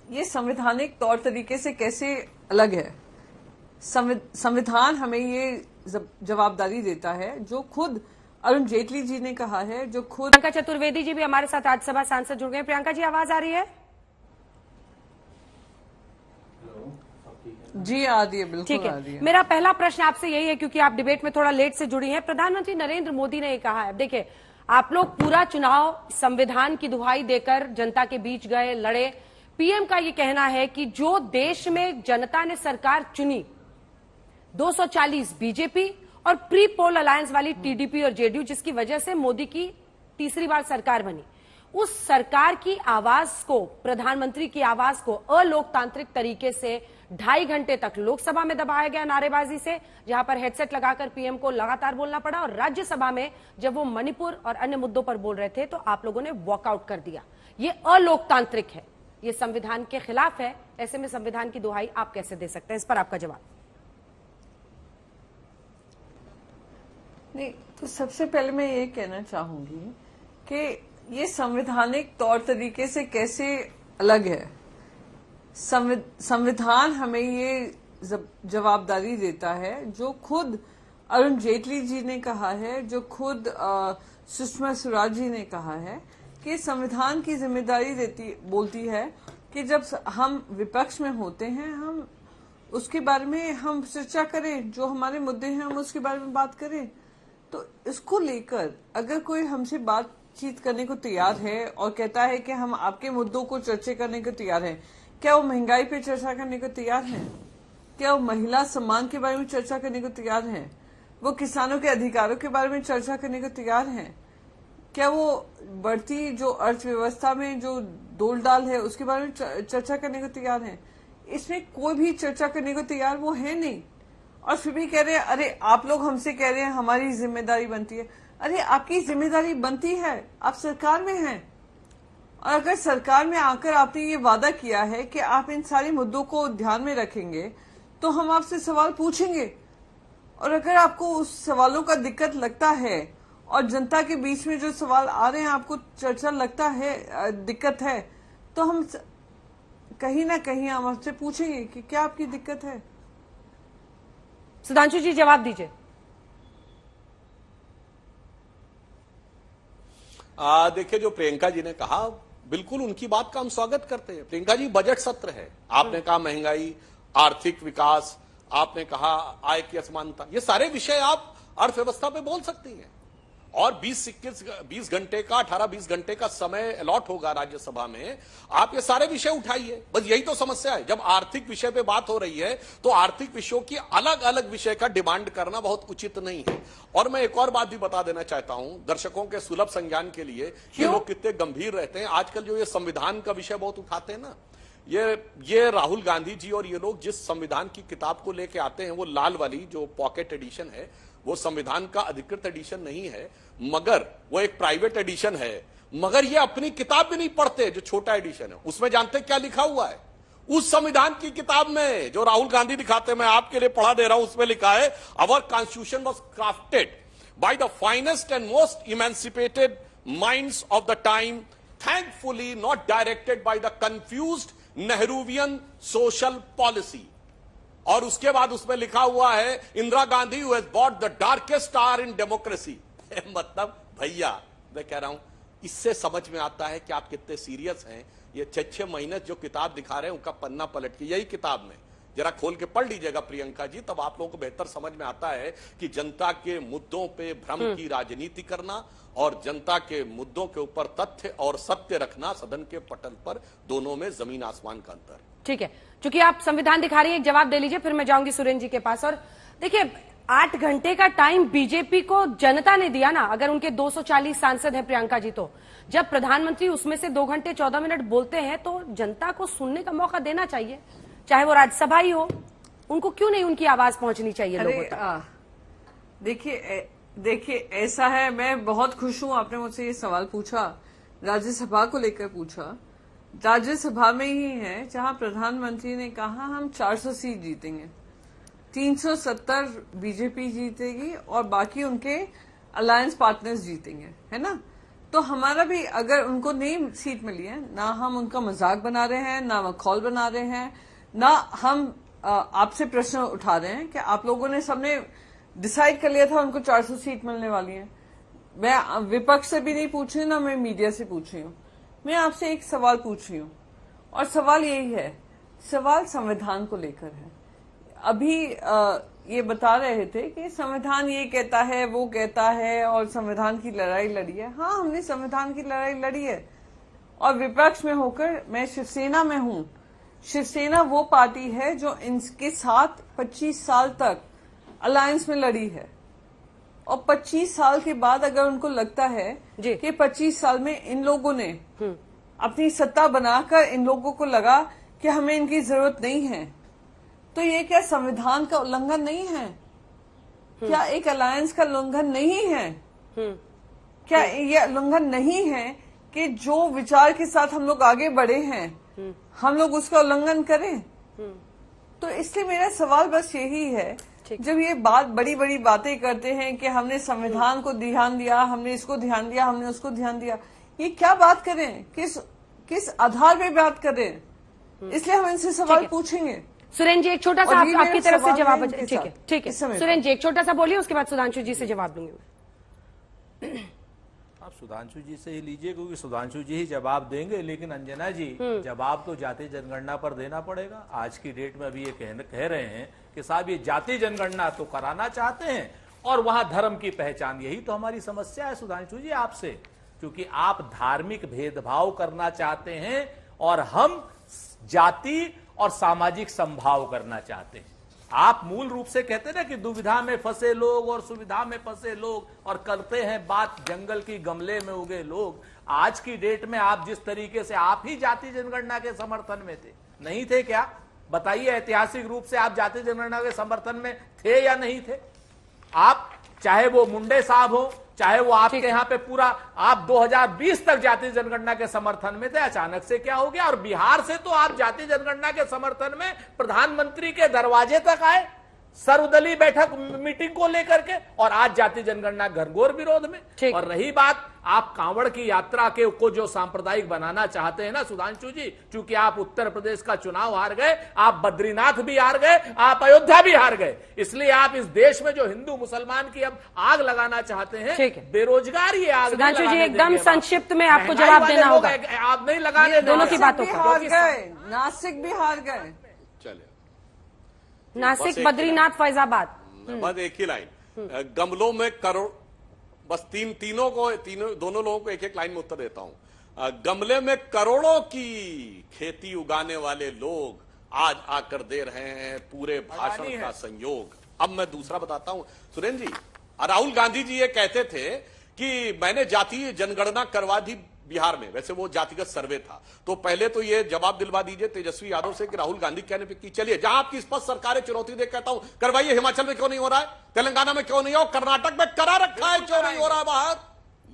ये संवैधानिक तौर तरीके से कैसे अलग है? संविधान हमें ये जवाबदारी देता है, जो खुद अरुण जेटली जी ने कहा है, जो खुद प्रियंका चतुर्वेदी जी भी हमारे साथ राज्यसभा सांसद जुड़ गए। प्रियंका जी, आवाज आ रही है? जी आ रही है, बिल्कुल आ रही है। मेरा पहला प्रश्न आपसे यही है, क्योंकि आप डिबेट में थोड़ा लेट से जुड़ी हैं। प्रधानमंत्री नरेंद्र मोदी ने कहा है, देखिए आप लोग पूरा चुनाव संविधान की दुहाई देकर जनता के बीच गए, लड़े। पीएम का ये कहना है कि जो देश में जनता ने सरकार चुनी, 240 बीजेपी और प्री पोल अलायंस वाली टीडीपी और जेडीयू, जिसकी वजह से मोदी की तीसरी बार सरकार बनी, उस सरकार की आवाज को, प्रधानमंत्री की आवाज को अलोकतांत्रिक तरीके से 2.5 घंटे तक लोकसभा में दबाया गया नारेबाजी से, जहां पर हेडसेट लगाकर पीएम को लगातार बोलना पड़ा, और राज्यसभा में जब वो मणिपुर और अन्य मुद्दों पर बोल रहे थे तो आप लोगों ने वॉकआउट कर दिया। ये अलोकतांत्रिक है, ये संविधान के खिलाफ है। ऐसे में संविधान की दुहाई आप कैसे दे सकते हैं? इस पर आपका जवाब। नहीं, तो सबसे पहले मैं ये कहना चाहूंगी कि ये संवैधानिक तौर तरीके से कैसे अलग है। संविधान हमें ये जवाबदारी देता है, जो खुद अरुण जेटली जी ने कहा है, जो खुद सुषमा स्वराज जी ने कहा है, कि संविधान की जिम्मेदारी बोलती है कि जब हम विपक्ष में होते हैं, हम उसके बारे में हम चर्चा करें, जो हमारे मुद्दे हैं हम उसके बारे में बात करें। तो इसको लेकर अगर कोई हमसे बातचीत करने को तैयार है और कहता है कि हम आपके मुद्दों को चर्चा करने को तैयार हैं, क्या वो महंगाई पे चर्चा करने को तैयार हैं? क्या वो महिला सम्मान के बारे में चर्चा करने को तैयार हैं? वो किसानों के अधिकारों के बारे में चर्चा करने को तैयार हैं? क्या वो बढ़ती जो अर्थव्यवस्था में जो डोल डाल है उसके बारे में चर्चा करने को तैयार हैं? इसमें कोई भी चर्चा करने को तैयार वो है नहीं, और फिर भी कह रहे हैं अरे आप लोग हमसे कह रहे हैं हमारी जिम्मेदारी बनती है। अरे आपकी जिम्मेदारी बनती है, आप सरकार में हैं, और अगर सरकार में आकर आपने ये वादा किया है कि आप इन सारे मुद्दों को ध्यान में रखेंगे, तो हम आपसे सवाल पूछेंगे। और अगर आपको उस सवालों का दिक्कत लगता है और जनता के बीच में जो सवाल आ रहे हैं आपको चर्चा लगता है, दिक्कत है, तो हम कहीं ना कहीं हम आपसे पूछेंगे कि क्या आपकी दिक्कत है। सुधांशु जी, जवाब दीजिए। देखिए, जो प्रियंका जी ने कहा, बिल्कुल उनकी बात का हम स्वागत करते हैं। प्रियंका जी, बजट सत्र है, आपने कहा महंगाई, आर्थिक विकास, आपने कहा आय की असमानता, ये सारे विषय आप अर्थव्यवस्था पे बोल सकती हैं। और 20 घंटे का 18-20 घंटे का समय अलॉट होगा राज्यसभा में, आप ये सारे विषय उठाइए। बस यही तो समस्या है, जब आर्थिक विषय पे बात हो रही है तो आर्थिक विषयों की अलग अलग विषय का डिमांड करना बहुत उचित नहीं है। और मैं एक और बात भी बता देना चाहता हूं दर्शकों के सुलभ संज्ञान के लिए, ये लोग कितने गंभीर रहते हैं। आजकल जो ये संविधान का विषय बहुत उठाते हैं ना, ये राहुल गांधी जी और ये लोग जिस संविधान की किताब को लेके आते हैं, वो लाल वाली जो पॉकेट एडिशन है, वो संविधान का अधिकृत एडिशन नहीं है, मगर वो एक प्राइवेट एडिशन है। मगर ये अपनी किताब भी नहीं पढ़ते, जो छोटा एडिशन है उसमें जानते क्या लिखा हुआ है? उस संविधान की किताब में जो राहुल गांधी दिखाते, मैं आपके लिए पढ़ा दे रहा हूं, उसमें लिखा है, our constitution was crafted by the finest and most emancipated minds of the time, thankfully not directed by the confused Nehruvian social policy. और उसके बाद उसमें लिखा हुआ है, Indira Gandhi who has bought the darkest star in democracy. मतलब भैया, मैं कह रहा हूं, इससे समझ में आता है कि आप कितने सीरियस हैं। ये 6-6 महीने जो किताब दिखा रहे हैं उनका पन्ना पलट के यही किताब में जरा खोल के पढ़ लीजिएगा प्रियंका जी, तब आप लोगों को बेहतर समझ में आता है कि जनता के मुद्दों पे भ्रम की राजनीति करना और जनता के मुद्दों के ऊपर तथ्य और सत्य रखना सदन के पटल पर, दोनों में जमीन आसमान का अंतर। ठीक है, चूंकि आप संविधान दिखा रही हैं, एक जवाब दे लीजिए, फिर मैं जाऊंगी सुरेंद्र जी के पास। और देखिए, 8 घंटे का टाइम बीजेपी को जनता ने दिया ना। अगर उनके 240 सांसद हैं प्रियंका जी, तो जब प्रधानमंत्री उसमें से 2 घंटे 14 मिनट बोलते हैं तो जनता को सुनने का मौका देना चाहिए, चाहे वो राज्यसभा ही हो। उनको क्यों नहीं उनकी आवाज पहुंचनी चाहिए लोगों तक? देखिए ऐसा है, मैं बहुत खुश हूं आपने मुझसे ये सवाल पूछा, राज्यसभा को लेकर पूछा। राज्यसभा में ही है जहां प्रधानमंत्री ने कहा हम 400 सीट जीतेंगे, 370 बीजेपी जीतेगी और बाकी उनके अलायंस पार्टनर्स जीतेंगे, है ना। तो हमारा भी अगर उनको नहीं सीट मिली है, ना हम उनका मजाक बना रहे हैं, ना मखौल बना रहे हैं, ना हम आपसे प्रश्न उठा रहे हैं कि आप लोगों ने सबने डिसाइड कर लिया था उनको 400 सीट मिलने वाली है। मैं विपक्ष से भी नहीं पूछ रही हूँ, ना मैं मीडिया से पूछ रही हूँ। मैं आपसे एक सवाल पूछ रही हूँ और सवाल यही है, सवाल संविधान को लेकर है। अभी ये बता रहे थे कि संविधान ये कहता है, वो कहता है और संविधान की लड़ाई लड़ी है। हाँ, हमने संविधान की लड़ाई लड़ी है और विपक्ष में होकर मैं शिवसेना में हूँ। शिवसेना वो पार्टी है जो इनके साथ 25 साल तक अलायंस में लड़ी है और 25 साल के बाद अगर उनको लगता है कि 25 साल में इन लोगों ने अपनी सत्ता बनाकर इन लोगों को लगा कि हमें इनकी जरूरत नहीं है, तो ये क्या संविधान का उल्लंघन नहीं है? क्या एक अलायंस का उल्लंघन नहीं है? क्या ये उल्लंघन नहीं है कि जो विचार के साथ हम लोग आगे बढ़े हैं हम लोग उसका उल्लंघन करें? तो इसलिए मेरा सवाल बस यही है, जब ये बड़ी बड़ी बातें करते हैं कि हमने संविधान को ध्यान दिया, हमने इसको ध्यान दिया, हमने उसको ध्यान दिया, ये क्या बात करें? किस आधार पे बात करें? इसलिए हम इनसे सवाल पूछेंगे। सुरेंद्र जी एक छोटा सा आपकी तरफ से जवाब। ठीक है सुरेंद्र जी एक छोटा सा बोलिए, उसके बाद सुधांशु जी से जवाब दूंगी। आप सुधांशु जी से ही लीजिए क्योंकि सुधांशु जी ही जवाब देंगे, लेकिन अंजना जी जवाब तो जाति जनगणना पर देना पड़ेगा। आज की डेट में अभी ये कह रहे हैं कि साहब ये जाति जनगणना तो कराना चाहते हैं और वहां धर्म की पहचान, यही तो हमारी समस्या है सुधांशु जी आपसे, क्योंकि आप धार्मिक भेदभाव करना चाहते हैं और हम जाति और सामाजिक समभाव करना चाहते हैं। आप मूल रूप से कहते हैं ना कि दुविधा में फंसे लोग और सुविधा में फंसे लोग, और करते हैं बात जंगल की गमले में उगे लोग। आज की डेट में आप जिस तरीके से आप ही जाति जनगणना के समर्थन में थे, नहीं थे क्या? बताइए, ऐतिहासिक रूप से आप जाति जनगणना के समर्थन में थे या नहीं थे? आप चाहे वो मुंडे साहब हो, चाहे वो आपके यहाँ पे पूरा आप 2020 तक जाति जनगणना के समर्थन में थे, अचानक से क्या हो गया? और बिहार से तो आप जाति जनगणना के समर्थन में प्रधानमंत्री के दरवाजे तक आए सर्वदलीय बैठक मीटिंग को लेकर के, और आज जाति जनगणना घनघोर विरोध में। और रही बात आप कांवड़ की यात्रा के को जो सांप्रदायिक बनाना चाहते हैं ना सुधांशु जी, चूंकि आप उत्तर प्रदेश का चुनाव हार गए, आप बद्रीनाथ भी हार गए, आप अयोध्या भी हार गए, इसलिए आप इस देश में जो हिंदू मुसलमान की अब आग लगाना चाहते हैं, बेरोजगारी आग। सुधांशु जी एकदम संक्षिप्त में आपको जवाब देना होगा। आप नहीं लगाने दोनों की बातों हार गए, नासिक भी हार गए, चलिए नासिक, बद्रीनाथ, फैजाबाद। बस एक ही लाइन, गमलों में करोड़, बस दोनों लोगों को एक एक लाइन में उत्तर देता हूं। गमले में करोड़ों की खेती उगाने वाले लोग आज आकर दे रहे हैं पूरे भाषण का संयोग। अब मैं दूसरा बताता हूं सुरेंद्र जी, राहुल गांधी जी ये कहते थे कि मैंने जातीय जनगणना करवा दी बिहार में, वैसे वो जातिगत सर्वे था। तो पहले तो ये जवाब दिलवा दीजिए तेजस्वी यादव से कि राहुल गांधी कहने पे की, चलिए जहां आपकी स्पष्ट सरकारें चुनौती दे कहता हूं करवाइए, हिमाचल में क्यों नहीं हो रहा है, तेलंगाना में क्यों नहीं हो, कर्नाटक में करा रखा है, क्यों नहीं हो रहा है बाहर?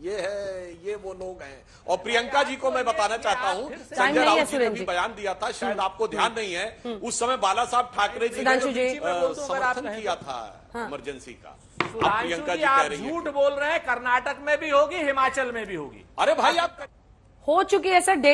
ये वो लोग हैं। और प्रियंका जी को मैं बताना चाहता हूं, संजय राउत जी ने भी बयान दिया था, शायद आपको ध्यान नहीं है, उस समय बाला साहब ठाकरे जी ने समर्थन किया था इमरजेंसी का। प्रियंका जी कह रही है झूठ बोल रहे हैं, कर्नाटक में भी होगी, हिमाचल में भी होगी। अरे भाई आप हो चुकी है सर डेट